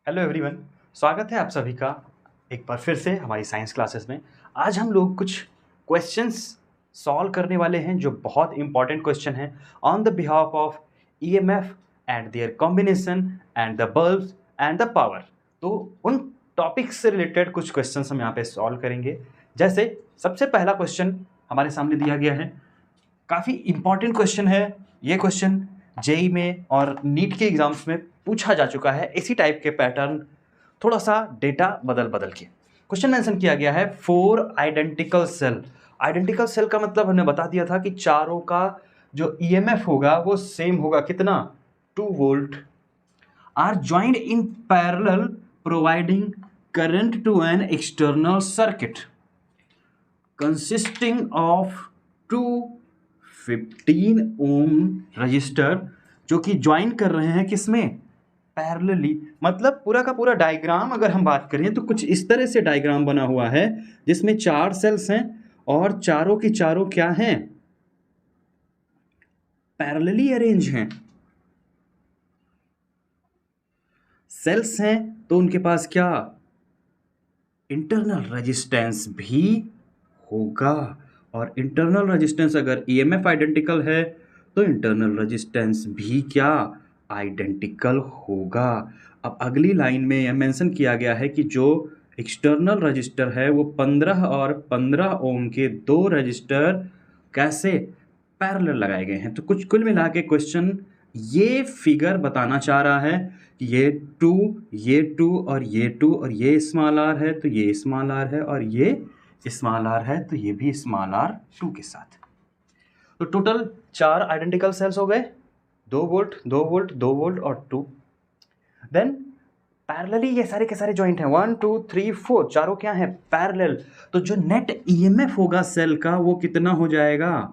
Hello everyone, स्वागत है आप सभी का एक बार फिर से हमारी साइंस क्लासेस में। आज हम लोग कुछ क्वेश्चंस सॉल्व करने वाले हैं जो बहुत इंपॉर्टेंट क्वेश्चन हैं on the behalf of EMF and there combination and the bulbs and the power. तो उन टॉपिक्स से रिलेटेड कुछ क्वेश्चंस हम यहाँ पे सॉल्व करेंगे। जैसे सबसे पहला क्वेश्चन हमारे सामने दिया गया है, काफ़ी इंपॉर्टेंट क्वेश्चन है। ये क्वेश्चन जेई में और नीट के एग्जाम्स में पूछा जा चुका है। इसी टाइप के पैटर्न, थोड़ा सा डेटा बदल बदल के क्वेश्चन मेंशन किया गया है। 4 आइडेंटिकल सेल। आइडेंटिकल सेल का मतलब हमने बता दिया था कि चारों का जो ईएमएफ होगा वो सेम होगा, कितना, 2 volt, are joined in parallel providing current to an external circuit consisting of 215 ohm resistor, जो कि ज्वाइन कर रहे हैं किसमें, पैरेलली। मतलब पूरा का पूरा डायग्राम अगर हम बात करें तो कुछ इस तरह से डायग्राम बना हुआ है जिसमें 4 सेल्स हैं और चारों की चारों क्या हैं, पैरेलली अरेंज हैं। सेल्स हैं तो उनके पास क्या, इंटरनल रेजिस्टेंस भी होगा, और इंटरनल रेजिस्टेंस अगर ईएमएफ आइडेंटिकल है तो इंटरनल रेजिस्टेंस भी क्या, आइडेंटिकल होगा। अब अगली लाइन में यह मेंशन किया गया है कि जो एक्सटर्नल रजिस्टर है वो 15 और 15 ओम के 2 रजिस्टर कैसे पैरेलल लगाए गए हैं। तो कुछ कुल मिला के क्वेश्चन ये फिगर बताना चाह रहा है कि ये 2, ये 2 और ये 2 और ये स्मॉल आर है तो ये स्मॉल आर है, और ये स्मॉल आर है तो ये भी स्मॉल आर 2 के साथ। तो टोटल 4 आइडेंटिकल सेल्स हो गए, 2 वोल्ट 2 वोल्ट 2 वोल्ट और 2। देन पैरेलली ये सारे के सारे जॉइंट हैं, 1 2 3 4, चारों क्या हैं, पैरेलल। तो जो नेट ईएमएफ होगा सेल का वो कितना हो जाएगा,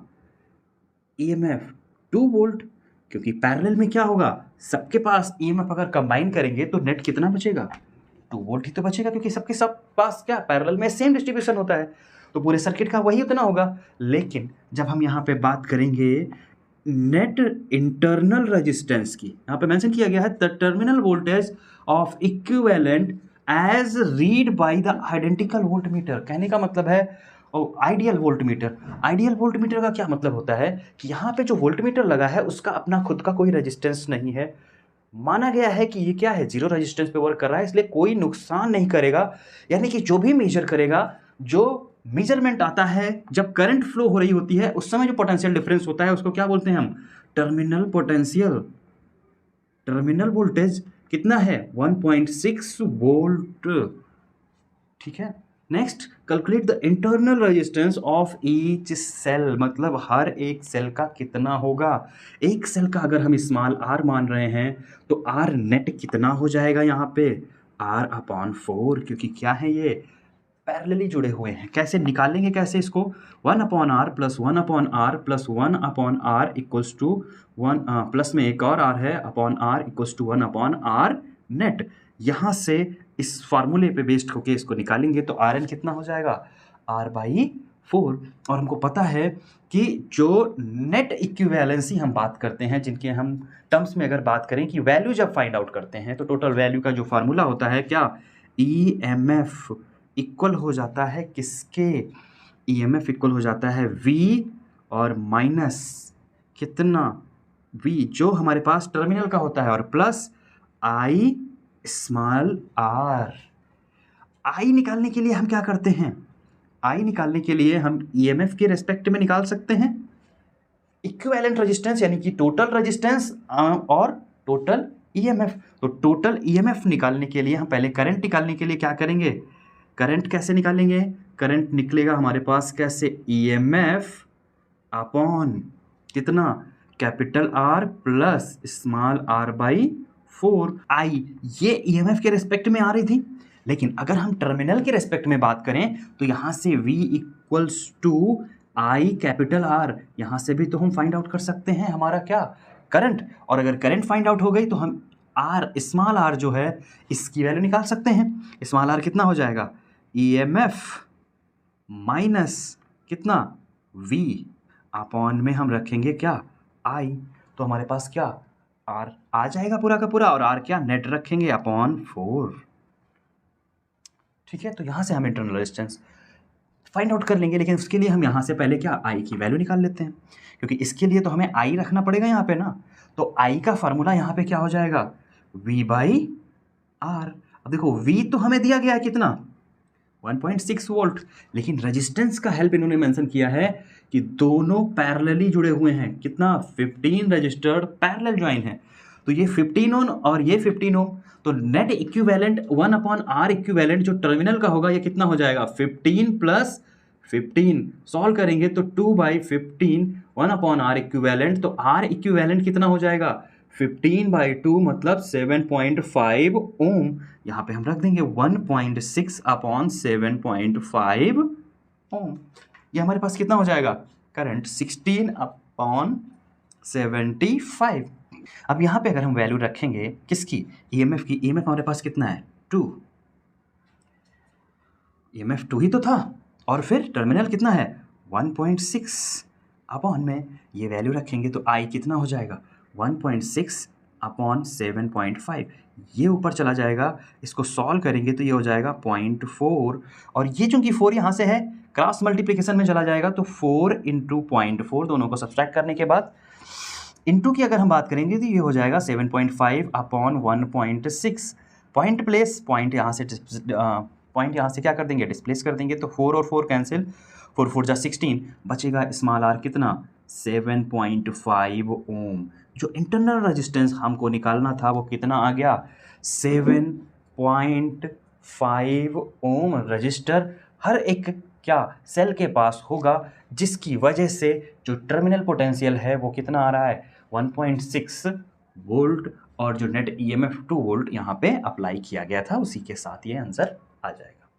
ईएमएफ 2 वोल्ट, क्योंकि पैरेलल में क्या होगा, सबके पास ईएमएफ अगर कंबाइन करेंगे तो नेट कितना बचेगा, 2 वोल्ट ही तो बचेगा, क्योंकि सबके सब पास क्या, पैरेलल में सेम डिस्ट्रीब्यूशन होता है तो पूरे सर्किट का वही उतना होगा। लेकिन जब हम यहाँ पे बात करेंगे नेट इंटरनल रेजिस्टेंस की, यहाँ पे मेंशन किया गया है the terminal voltage of equivalent as read by the identical voltmeter. कहने का मतलब है आइडियल वोल्टमीटर। आइडियल वोल्टमीटर का क्या मतलब होता है कि यहाँ पे जो वोल्टमीटर लगा है उसका अपना खुद का कोई रेजिस्टेंस नहीं है। माना गया है कि ये क्या है, जीरो रेजिस्टेंस पे वर्क कर रहा है, इसलिए कोई नुकसान नहीं करेगा। यानी कि जो भी मेजर करेगा, जो मेजरमेंट आता है जब करंट फ्लो हो रही होती है उस समय जो पोटेंशियल डिफरेंस होता है उसको क्या बोलते हैं हम, टर्मिनल पोटेंशियल। टर्मिनल वोल्टेज कितना है, 1.6 वोल्ट। ठीक है। Next, calculate the internal resistance of each cell, मतलब हर एक सेल का कितना होगा। एक सेल का अगर हम स्मॉल आर मान रहे हैं तो आर नेट कितना हो जाएगा यहाँ पे, आर अपॉन 4, क्योंकि क्या है ये पैरेलली जुड़े हुए हैं। कैसे निकालेंगे, कैसे इसको, 1 upon R plus 1 upon R plus 1 upon R equals to 1, plus में एक और आर है, upon R equals to 1 upon R net. यहाँ से इस फार्मूले पे बेस्ड होके इसको निकालेंगे तो आर एन कितना हो जाएगा, आर बाई 4। और हमको पता है कि जो नेट इक्विवेलेंसी हम बात करते हैं, जिनके हम टर्म्स में अगर बात करें कि वैल्यू जब फाइंड आउट करते हैं तो टोटल वैल्यू का जो फार्मूला होता है क्या, ई एम एफ इक्वल हो जाता है किसके, ईएमएफ इक्वल हो जाता है V और माइनस कितना, V जो हमारे पास टर्मिनल का होता है, और plus I small r। I निकालने के लिए हम क्या करते हैं, I निकालने के लिए हम ईएमएफ के रेस्पेक्ट में निकाल सकते हैं इक्विवेलेंट रेजिस्टेंस, यानी कि टोटल रेजिस्टेंस और टोटल ईएमएफ। तो टोटल ईएमएफ निकालने के लिए हम पहले करंट निकालने के लिए क्या करेंगे, करंट कैसे निकालेंगे, करंट निकलेगा हमारे पास कैसे, ईएमएफ अपॉन कितना, capital R plus small R by 4। I ये ईएमएफ के रेस्पेक्ट में आ रही थी, लेकिन अगर हम टर्मिनल के रेस्पेक्ट में बात करें तो यहाँ से V equals to I capital R, यहाँ से भी तो हम फाइंड आउट कर सकते हैं हमारा क्या, करंट। और अगर करंट फाइंड आउट हो गई तो हम आर स्मॉल आर जो है इसकी वैल्यू निकाल सकते हैं। स्मॉल आर कितना हो जाएगा, ईएमएफ माइनस कितना, V अपॉन में हम रखेंगे क्या, I। तो हमारे पास क्या, आर आ जाएगा पूरा का पूरा, और आर क्या, नेट रखेंगे अपॉन 4। ठीक है, तो यहाँ से हम इंटरनल रेजिस्टेंस फाइंड आउट कर लेंगे, लेकिन उसके लिए हम यहाँ से पहले क्या, आई की वैल्यू निकाल लेते हैं, क्योंकि इसके लिए तो हमें आई रखना पड़ेगा यहाँ पे ना। तो आई का फार्मूला यहाँ पे क्या हो जाएगा, V बाई आर। अब देखो V तो हमें दिया गया है कितना, 1.6 वोल्ट, लेकिन रेजिस्टेंस का हेल्प इन्होंने मेंशन किया है कि दोनों पैरेलली जुड़े हुए हैं, कितना, 15 रजिस्टर्ड पैरेलल ज्वाइन है। तो ये 15 ओम और ये 15 ओम, तो net equivalent 1 upon R equivalent जो टर्मिनल का होगा ये कितना हो जाएगा, 15 प्लस 15। सॉल्व करेंगे तो 2/15 1 अपॉन आर इक्विवेलेंट, तो आर इक्विवेलेंट कितना हो जाएगा, 15/2 मतलब 7.5 ओम। यहाँ पे हम रख देंगे 1.6 अपॉन 7.5 ओम। ये हमारे पास कितना हो जाएगा, करंट 16 अपॉन 75। अब यहाँ पे अगर हम वैल्यू रखेंगे किसकी, ईएमएफ की, ईएमएफ हमारे पास कितना है, 2, ईएमएफ 2 ही तो था, और फिर टर्मिनल कितना है, 1.6 अपॉन में ये वैल्यू रखेंगे तो आई कितना हो जाएगा, 1.6 अपॉन 7.5, ये ऊपर चला जाएगा, इसको सॉल्व करेंगे तो ये हो जाएगा 0.4, और ये चूंकि 4 यहाँ से है क्रॉस मल्टीप्लिकेशन में चला जाएगा, तो 4 इंटू 0.4, दोनों को सब्सट्रैक्ट करने के बाद इंटू की अगर हम बात करेंगे तो ये हो जाएगा 7.5 अपॉन 1.6, पॉइंट प्लेस, पॉइंट यहाँ से क्या कर देंगे, डिस्प्लेस कर देंगे, तो 4 और 4 कैंसिल, 4 4 जा 16, बचेगा स्मॉल आर कितना, 7.5 ओम। जो इंटरनल रेजिस्टेंस हमको निकालना था वो कितना आ गया, 7.5 ओम रजिस्टर हर एक क्या सेल के पास होगा, जिसकी वजह से जो टर्मिनल पोटेंशियल है वो कितना आ रहा है, 1.6 वोल्ट, और जो नेट ईएमएफ 2 वोल्ट यहाँ पे अप्लाई किया गया था, उसी के साथ ये आंसर आ जाएगा।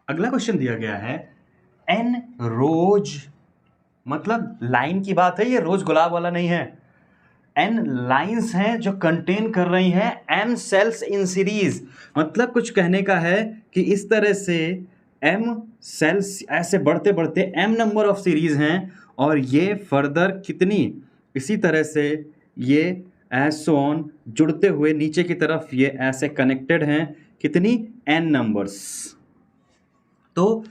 अगला क्वेश्चन दिया गया है, एन रोज, मतलब लाइन की बात है, ये रोज गुलाब वाला नहीं है, एन लाइंस हैं जो कंटेन कर रही हैं एम सेल्स इन सीरीज। मतलब कुछ कहने का है कि इस तरह से एम सेल्स ऐसे बढ़ते बढ़ते एम नंबर ऑफ सीरीज हैं, और ये फर्दर कितनी, इसी तरह से ये एसोन जुड़ते हुए नीचे की तरफ ये ऐसे कनेक्टेड हैं, कितनी, एन नंबर्स। तो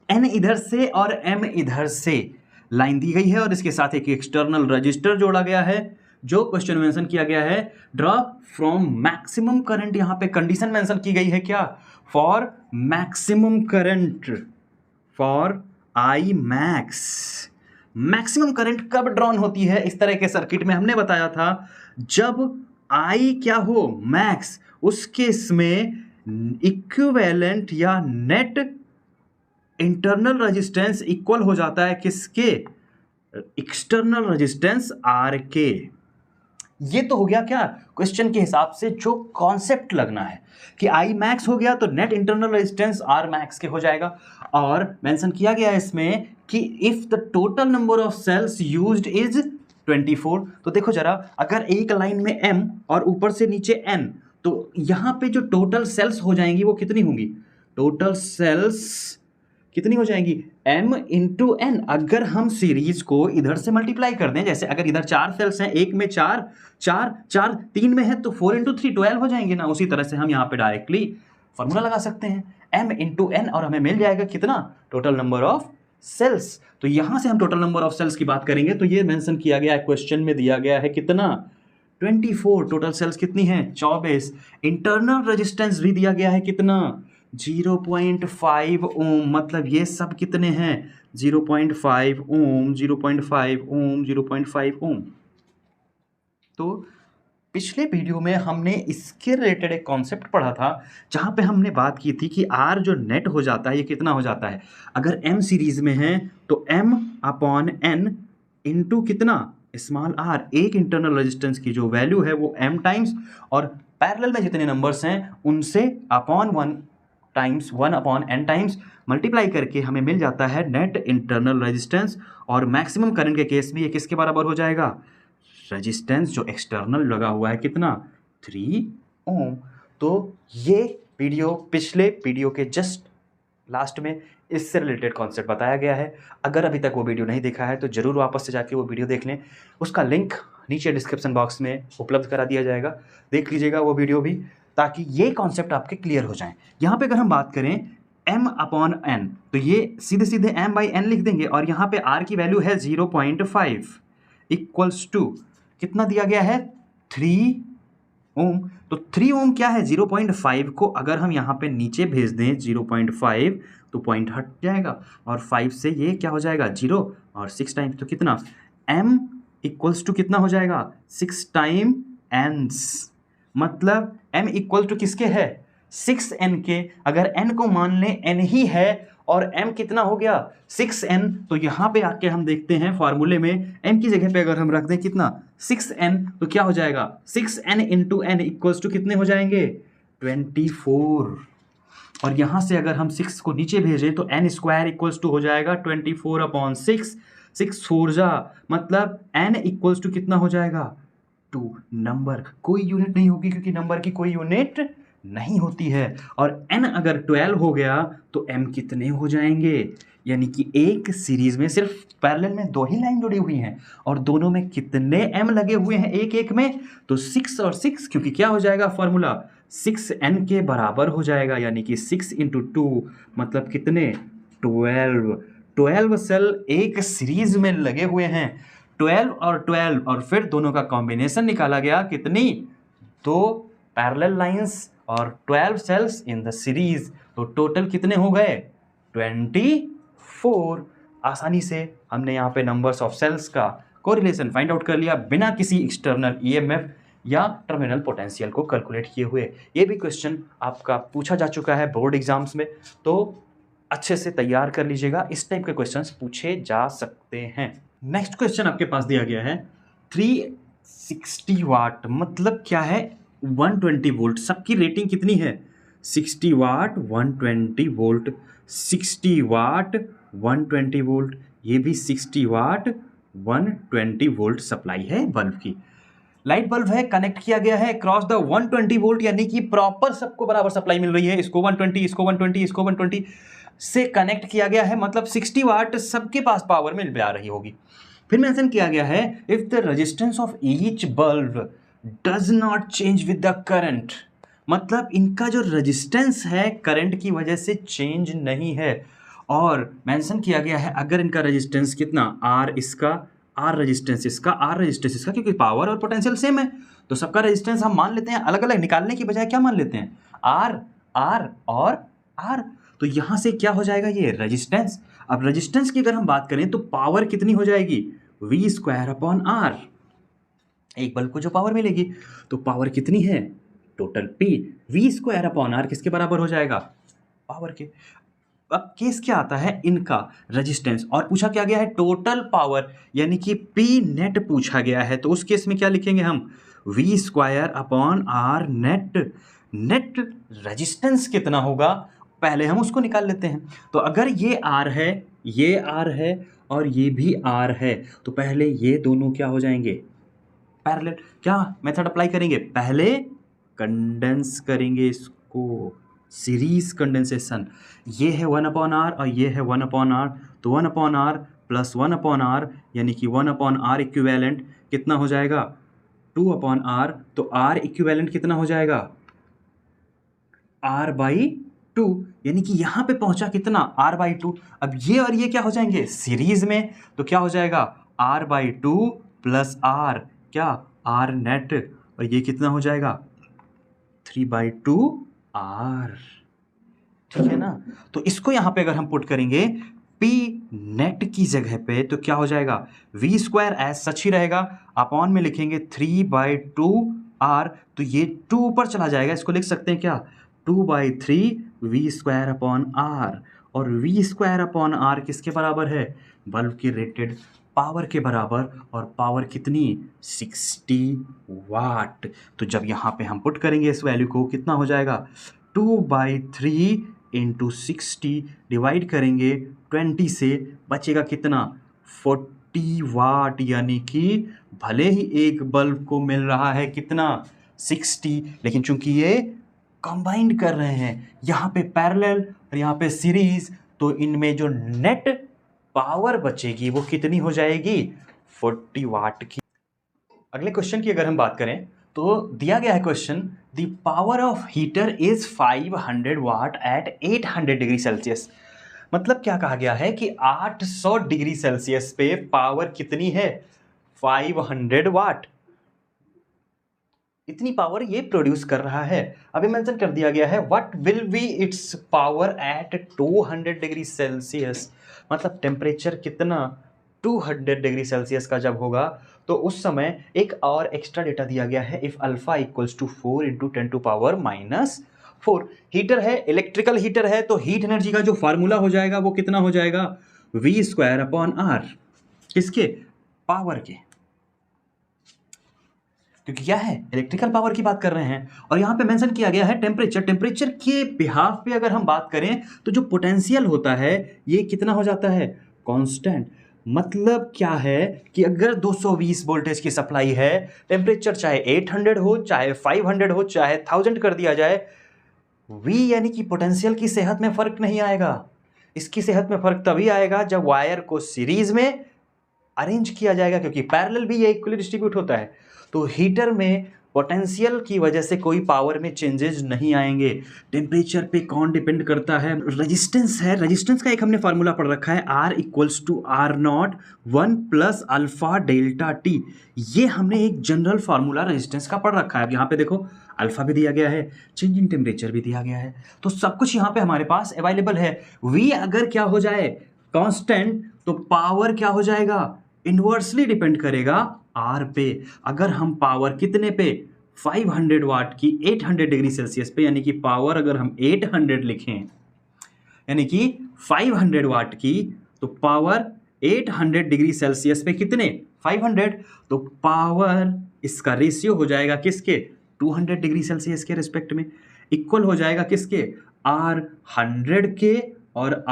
एन इधर से और एम इधर से लाइन दी गई है, और इसके साथ एक एक्सटर्नल रजिस्टर जोड़ा गया है। जो क्वेश्चन मेंशन किया गया है, ड्रॉ फ्रॉम मैक्सिमम करंट, यहां पे कंडीशन मेंशन की गई है क्या, for maximum current, for I max. Maximum current कब ड्रॉन होती है इस तरह के सर्किट में, हमने बताया था जब आई क्या हो, मैक्स, उस केस में इक्विवेलेंट या नेट इंटरनल रेजिस्टेंस इक्वल हो जाता है किसके, एक्सटर्नल रेजिस्टेंस आर के। ये तो हो गया क्या, क्वेश्चन के हिसाब से जो कॉन्सेप्ट लगना है कि आई मैक्स हो गया तो net internal resistance R max के हो जाएगा, और मेंशन किया गया है इसमें कि if the total number of cells used is 24। तो देखो जरा, अगर एक लाइन में m और ऊपर से नीचे n, तो यहाँ पे जो टोटल सेल्स हो जाएंगी वो कितनी होंगी, टोटल सेल्स कितनी हो जाएंगी, m इंटू एन। अगर हम सीरीज को इधर से मल्टीप्लाई कर दें, जैसे अगर इधर 4 सेल्स हैं, एक में 4 4 4 3 में है, तो 4 इंटू 3 12 हो जाएंगे ना। उसी तरह से हम यहाँ पे डायरेक्टली फॉर्मूला लगा सकते हैं, m इंटू एन, और हमें मिल जाएगा कितना, टोटल नंबर ऑफ सेल्स। तो यहाँ से हम टोटल नंबर ऑफ सेल्स की बात करेंगे, तो ये मेंशन किया गया है, क्वेश्चन में दिया गया है कितना, 24। टोटल सेल्स कितनी है, 24। इंटरनल रेजिस्टेंस भी दिया गया है कितना, 0.5 ओम। मतलब ये सब कितने हैं, 0.5 ओम, 0.5 ओम, 0.5 ओम। तो पिछले वीडियो में हमने इसके रिलेटेड एक कॉन्सेप्ट पढ़ा था, जहाँ पे हमने बात की थी कि आर जो नेट हो जाता है ये कितना हो जाता है, अगर एम सीरीज में है तो m अपॉन एन इंटू कितना, स्मॉल आर। एक इंटरनल रेजिस्टेंस की जो वैल्यू है वो m टाइम्स, और पैरेलल में जितने नंबर्स हैं उनसे upon 1 times 1 upon n times multiply करके हमें मिल जाता है नेट इंटरनल रेजिस्टेंस। और मैक्सिमम करंट के केस में ये किसके बराबर हो जाएगा, रेजिस्टेंस जो एक्सटर्नल लगा हुआ है कितना, 3 ओम। तो ये वीडियो पिछले वीडियो के जस्ट लास्ट में इससे रिलेटेड कॉन्सेप्ट बताया गया है। अगर अभी तक वो वीडियो नहीं देखा है तो ज़रूर वापस से जाके वो वीडियो देख लें, उसका लिंक नीचे डिस्क्रिप्शन बॉक्स में उपलब्ध करा दिया जाएगा, देख लीजिएगा वो वीडियो भी, ताकि ये कॉन्सेप्ट आपके क्लियर हो जाएं। यहाँ पे अगर हम बात करें m/n, तो ये सीधे सीधे m/n लिख देंगे, और यहाँ पे r की वैल्यू है 0.5 इक्वल्स टू कितना दिया गया है 3 ओम। तो 3 ओम क्या है 0.5 को अगर हम यहाँ पे नीचे भेज दें 0.5 तो पॉइंट हट जाएगा, और 5 से ये क्या हो जाएगा 0, और 6 टाइम्स तो कितना m इक्वल्स टू कितना हो जाएगा 6 टाइम एन्स, मतलब m इक्वल टू किसके है 6n के। अगर n को मान लें n ही है और m कितना हो गया 6n, तो यहाँ पे आके हम देखते हैं फॉर्मूले में m की जगह पे अगर हम रख दें कितना 6n, तो क्या हो जाएगा 6n into n equals to कितने हो जाएंगे 24। और यहाँ से अगर हम 6 को नीचे भेजें तो n स्क्वायर इक्वल्स टू हो जाएगा 24/6, 6 4 जा, मतलब n इक्वल्स टू कितना हो जाएगा 2। नंबर कोई यूनिट नहीं होगी क्योंकि नंबर की कोई यूनिट नहीं होती है। और n अगर 12 हो गया तो m कितने हो जाएंगे, यानी कि एक सीरीज में सिर्फ पैरेलल में 2 ही लाइन जुड़ी हुई हैं और दोनों में कितने m लगे हुए हैं एक एक में, तो 6 और 6, क्योंकि क्या हो जाएगा फॉर्मूला 6n के बराबर हो जाएगा, यानी कि 6 इंटू 2 मतलब कितने 12 सेल एक सीरीज में लगे हुए हैं, 12 और 12, और फिर दोनों का कॉम्बिनेशन निकाला गया कितनी 2 पैरेलल लाइंस और 12 सेल्स इन द सीरीज, तो टोटल कितने हो गए 24। आसानी से हमने यहाँ पे नंबर्स ऑफ सेल्स का कोरिलेशन फाइंड आउट कर लिया बिना किसी एक्सटर्नल ईएमएफ या टर्मिनल पोटेंशियल को कैलकुलेट किए हुए। ये भी क्वेश्चन आपका पूछा जा चुका है बोर्ड एग्जाम्स में, तो अच्छे से तैयार कर लीजिएगा, इस टाइप के क्वेश्चंस पूछे जा सकते हैं। नेक्स्ट क्वेश्चन आपके पास दिया गया है 360 वाट मतलब क्या है 120 वोल्ट, सबकी रेटिंग कितनी है 60 वाट 120 वोल्ट, 60 वाट 120 वोल्ट, ये भी 60 वाट 120 वोल्ट सप्लाई है बल्ब की। लाइट बल्ब है, कनेक्ट किया गया है क्रॉस द 120 वोल्ट, यानी कि प्रॉपर सबको बराबर सप्लाई मिल रही है, इसको 120, इसको 120, इसको 120 से कनेक्ट किया गया है, मतलब 60 वाट सबके पास पावर मिल जा रही होगी। फिर मेंशन किया गया है if the resistance of each bulb does not change with the current, मतलब इनका जो रेजिस्टेंस है करंट की वजह से चेंज नहीं है। और मेंशन किया गया है अगर इनका रेजिस्टेंस कितना R इसका, R रेजिस्टेंस इसका, R रेजिस्टेंस इसका, क्योंकि पावर और पोटेंशियल सेम है तो सबका रेजिस्टेंस हम मान लेते हैं, अलग अलग निकालने की बजाय क्या मान लेते हैं R R और R। तो यहाँ से क्या हो जाएगा ये रेजिस्टेंस। अब रेजिस्टेंस की अगर हम बात करें तो पावर कितनी हो जाएगी V²/R, एक बल्ब को जो पावर मिलेगी, तो पावर कितनी है टोटल P, V²/R किसके बराबर हो जाएगा पावर के। अब केस क्या आता है इनका रेजिस्टेंस, और पूछा क्या गया है टोटल पावर, यानी कि P नेट पूछा गया है, तो उस केस में क्या लिखेंगे हम V²/R नेट। नेट रेजिस्टेंस कितना होगा पहले हम उसको निकाल लेते हैं। तो अगर ये R है, ये R है और ये भी R है, तो पहले ये दोनों क्या हो जाएंगे पैरेलल। क्या मेथड अप्लाई करेंगे, पहले कंडेंस करेंगे इसको, सीरीज कंडेंसेशन, ये है 1/R और ये है 1/R, तो 1/R प्लस 1/R यानी कि 1/R इक्विवेलेंट कितना हो जाएगा 2/R, तो R इक्विवेलेंट कितना हो जाएगा R/2, यानी कि यहाँ पे पहुंचा कितना R/2। अब ये और ये क्या हो जाएंगे सीरीज में, तो क्या हो जाएगा R/2 प्लस R क्या R नेट, और ये कितना हो जाएगा 3/2R, ठीक है ना। तो इसको यहाँ पे अगर हम पुट करेंगे P नेट की जगह पे तो क्या हो जाएगा V² एज सच ही रहेगा, अपॉन में लिखेंगे 3/2R, तो ये 2 ऊपर चला जाएगा, इसको लिख सकते हैं क्या 2/3 V²/R, और V²/R किसके बराबर है बल्ब की रेटेड पावर के बराबर, और पावर कितनी 60 वाट। तो जब यहाँ पे हम पुट करेंगे इस वैल्यू को कितना हो जाएगा 2/3 इंटू 60 डिवाइड करेंगे 20 से, बचेगा कितना 40 वाट, यानी कि भले ही एक बल्ब को मिल रहा है कितना 60, लेकिन चूंकि ये कंबाइंड कर रहे हैं यहाँ पे पैरेलल और यहाँ पे सीरीज, तो इनमें जो नेट पावर बचेगी वो कितनी हो जाएगी 40 वाट की। अगले क्वेश्चन की अगर हम बात करें तो दिया गया है question, the power of heater is 500 watt at 800 degree Celsius. मतलब क्या कहा गया है कि 800 डिग्री सेल्सियस पे पावर कितनी है, 500 वाट, इतनी पावर ये प्रोड्यूस कर रहा है। अभी मेंशन कर दिया गया है what will be its power at 200 degree Celsius. मतलब टेम्परेचर कितना 200 डिग्री सेल्सियस का जब होगा तो उस समय एक और एक्स्ट्रा डेटा दिया गया है, if alpha equals to 4 into 10 to power -4। Heater है, इलेक्ट्रिकल हीटर है, तो हीट एनर्जी का जो फार्मूला हो जाएगा वो कितना हो जाएगा, V²/R। किसके, पावर के, क्योंकि क्या है, इलेक्ट्रिकल पावर की बात कर रहे हैं। और यहां पे मेंशन किया गया है टेम्परेचर। टेम्परेचर के बिहाफ पे अगर हम बात करें तो जो पोटेंशियल होता है ये कितना हो जाता है, कांस्टेंट। मतलब क्या है कि अगर 220 वोल्टेज की सप्लाई है, टेम्परेचर चाहे 800 हो, चाहे 500 हो, चाहे 1000 कर दिया जाए, वी यानी कि पोटेंशियल की सेहत में फर्क नहीं आएगा। इसकी सेहत में फर्क तभी आएगा जब वायर को सीरीज में अरेंज किया जाएगा, क्योंकि पैरेलल भी ये इक्वली डिस्ट्रीब्यूट होता है। तो हीटर में पोटेंशियल की वजह से कोई पावर में चेंजेस नहीं आएंगे। टेम्परेचर पे कौन डिपेंड करता है, रेजिस्टेंस है। रेजिस्टेंस का एक हमने फार्मूला पढ़ रखा है, R equals to R0 1 plus alpha delta T. ये हमने एक जनरल फार्मूला रेजिस्टेंस का पढ़ रखा है। अब यहाँ पे देखो अल्फा भी दिया गया है, चेंज इन टेम्परेचर भी दिया गया है, तो सब कुछ यहाँ पे हमारे पास अवेलेबल है। V अगर क्या हो जाए कांस्टेंट, तो पावर क्या हो जाएगा, इनवर्सली डिपेंड करेगा R पे। अगर हम पावर कितने पे, 500 वाट की 800 डिग्री सेल्सियस पे, यानी कि पावर अगर हम 800 लिखें, यानी कि 500 वाट की, तो पावर 800 डिग्री सेल्सियस पे कितने, 500, तो पावर इसका रेशियो हो जाएगा किसके, 200 डिग्री सेल्सियस के रिस्पेक्ट में, इक्वल हो जाएगा किसके, R100 के और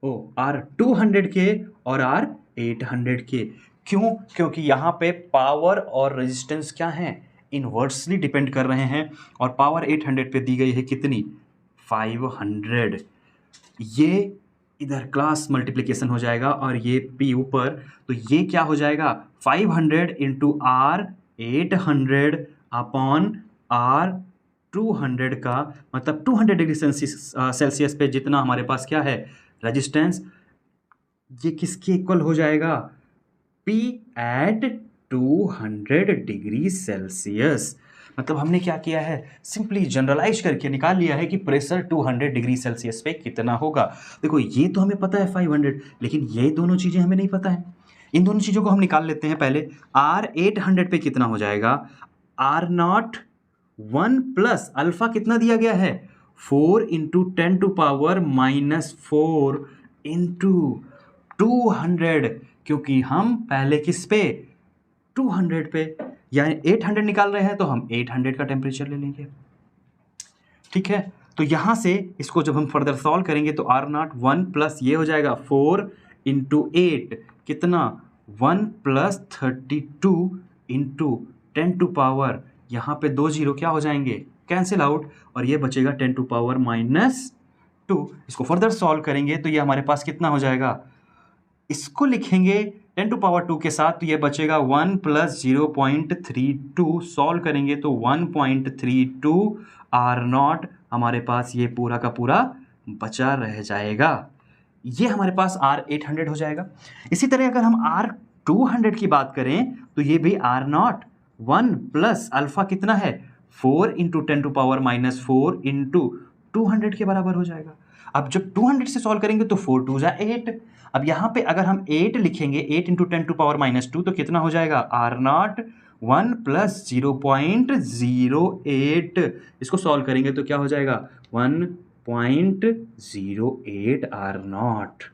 R200 के और R800 के। क्यों, क्योंकि यहाँ पे पावर और रेजिस्टेंस क्या हैं, इनवर्सली डिपेंड कर रहे हैं। और पावर 800 पे दी गई है कितनी, 500। ये इधर क्लास मल्टीप्लिकेशन हो जाएगा और ये P ऊपर, तो ये क्या हो जाएगा, 500 इंटू R800 अपॉन R200 का, मतलब 200 डिग्री सेल्सियस पे जितना हमारे पास क्या है रेजिस्टेंस, ये किसके इक्वल हो जाएगा, P एट 200 डिग्री सेल्सियस। मतलब हमने क्या किया है, सिंपली जनरलाइज करके निकाल लिया है कि प्रेशर 200 डिग्री सेल्सियस पे कितना होगा। देखो ये तो हमें पता है 500, लेकिन ये दोनों चीज़ें हमें नहीं पता है। इन दोनों चीज़ों को हम निकाल लेते हैं पहले। R800 पे कितना हो जाएगा, R0 1 प्लस अल्फा कितना दिया गया है, 4 इंटू 10 टू पावर -4 इंटू 200, क्योंकि हम पहले किस पे, 200 पे, यानी 800 निकाल रहे हैं तो हम 800 का टेम्परेचर ले लेंगे। ठीक है, तो यहां से इसको जब हम फर्दर सॉल्व करेंगे तो R0 1 प्लस ये हो जाएगा 4 इंटू 8 कितना, 1 प्लस 32 इंटू 10 टू पावर, यहाँ पे 2 जीरो क्या हो जाएंगे, कैंसिल आउट, और ये बचेगा 10 टू पावर -2। इसको फर्दर सॉल्व करेंगे तो ये हमारे पास कितना हो जाएगा, इसको लिखेंगे 10 टू पावर 2 के साथ, तो ये बचेगा 1 प्लस 0.32। सॉल्व करेंगे तो 1.32 R0 हमारे पास ये पूरा का पूरा बचा रह जाएगा। ये हमारे पास R800 हो जाएगा। इसी तरह अगर हम R200 की बात करें तो ये भी R0 1 प्लस अल्फा कितना है, 4 इंटू 10 टू पावर -4 इंटू 200 के बराबर हो जाएगा। अब जब 200 से सॉल्व करेंगे तो 4 2 जा 8। अब यहाँ पे अगर हम 8 लिखेंगे, 8 इंटू 10 टू पावर -2, तो कितना हो जाएगा, R0 1 प्लस 0.08। इसको सॉल्व करेंगे तो क्या हो जाएगा, 1.08 R0।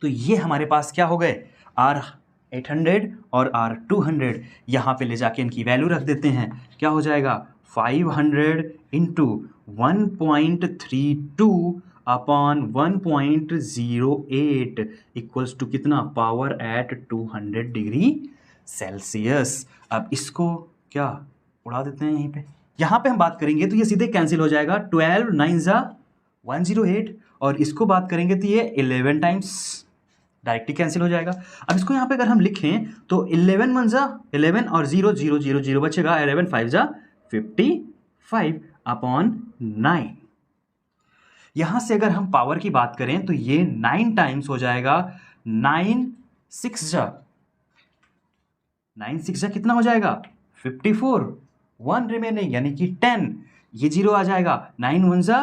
तो ये हमारे पास क्या हो गए, R800 और R200। यहाँ पे ले जाके इनकी वैल्यू रख देते हैं, क्या हो जाएगा, 500 इंटू 1.32 अपॉन 1.08 इक्वल्स टू कितना, पावर एट 200 डिग्री सेल्सियस। अब इसको क्या उड़ा देते हैं यहीं पे। यहाँ पे हम बात करेंगे तो ये सीधे कैंसिल हो जाएगा, 12 9 108, और इसको बात करेंगे तो ये 11 टाइम्स डायरेक्टली कैंसिल हो जाएगा। अब इसको यहाँ पे अगर हम लिखें तो 11 1 जा 11 और 0 0 0 0 बचेगा, 11 5 जा 55 अपॉन 9। यहां से अगर हम पावर की बात करें तो ये 9 टाइम्स हो जाएगा, 9 6 जा 9 6 जा कितना हो जाएगा 54, 1 रिमेनिंग यानी कि 10, ये 0 आ जाएगा, 9 1 जा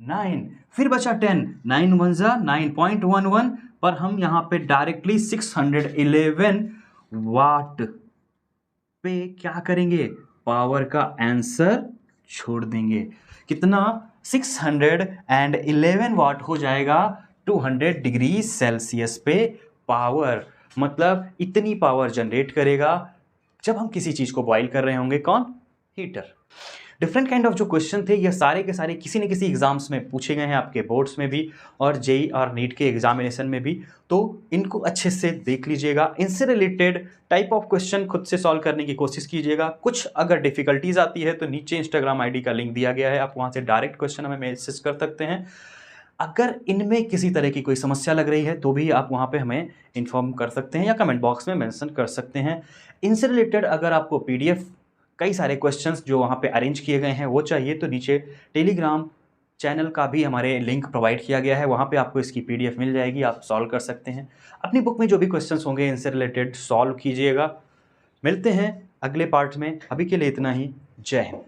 9, फिर बचा 10, 9 1 जा 9.11, पर हम यहां पे डायरेक्टली 611 वाट पे क्या करेंगे, पावर का आंसर छोड़ देंगे। कितना 611 वाट हो जाएगा 200 डिग्री सेल्सियस पे पावर, मतलब इतनी पावर जनरेट करेगा जब हम किसी चीज को बॉईल कर रहे होंगे, कौन, हीटर। डिफरेंट काइंड ऑफ जो क्वेश्चन थे ये सारे के सारे किसी न किसी एग्जाम्स में पूछे गए हैं, आपके बोर्ड्स में भी और जेई और नीट के एग्जामिनेशन में भी, तो इनको अच्छे से देख लीजिएगा। इनसे रिलेटेड टाइप ऑफ क्वेश्चन खुद से सॉल्व करने की कोशिश कीजिएगा। कुछ अगर डिफिकल्टीज आती है तो नीचे इंस्टाग्राम आईडी का लिंक दिया गया है, आप वहां से डायरेक्ट क्वेश्चन हमें मैसेज कर सकते हैं। अगर इनमें किसी तरह की कोई समस्या लग रही है तो भी आप वहां पे हमें इन्फॉर्म कर सकते हैं या कमेंट बॉक्स में मेंशन कर सकते हैं। इनसे रिलेटेड अगर आपको पीडीएफ कई सारे क्वेश्चंस जो वहाँ पे अरेंज किए गए हैं वो चाहिए तो नीचे टेलीग्राम चैनल का भी हमारे लिंक प्रोवाइड किया गया है, वहाँ पे आपको इसकी पीडीएफ मिल जाएगी, आप सॉल्व कर सकते हैं। अपनी बुक में जो भी क्वेश्चंस होंगे इनसे रिलेटेड सॉल्व कीजिएगा। मिलते हैं अगले पार्ट में, अभी के लिए इतना ही। जय हिंद।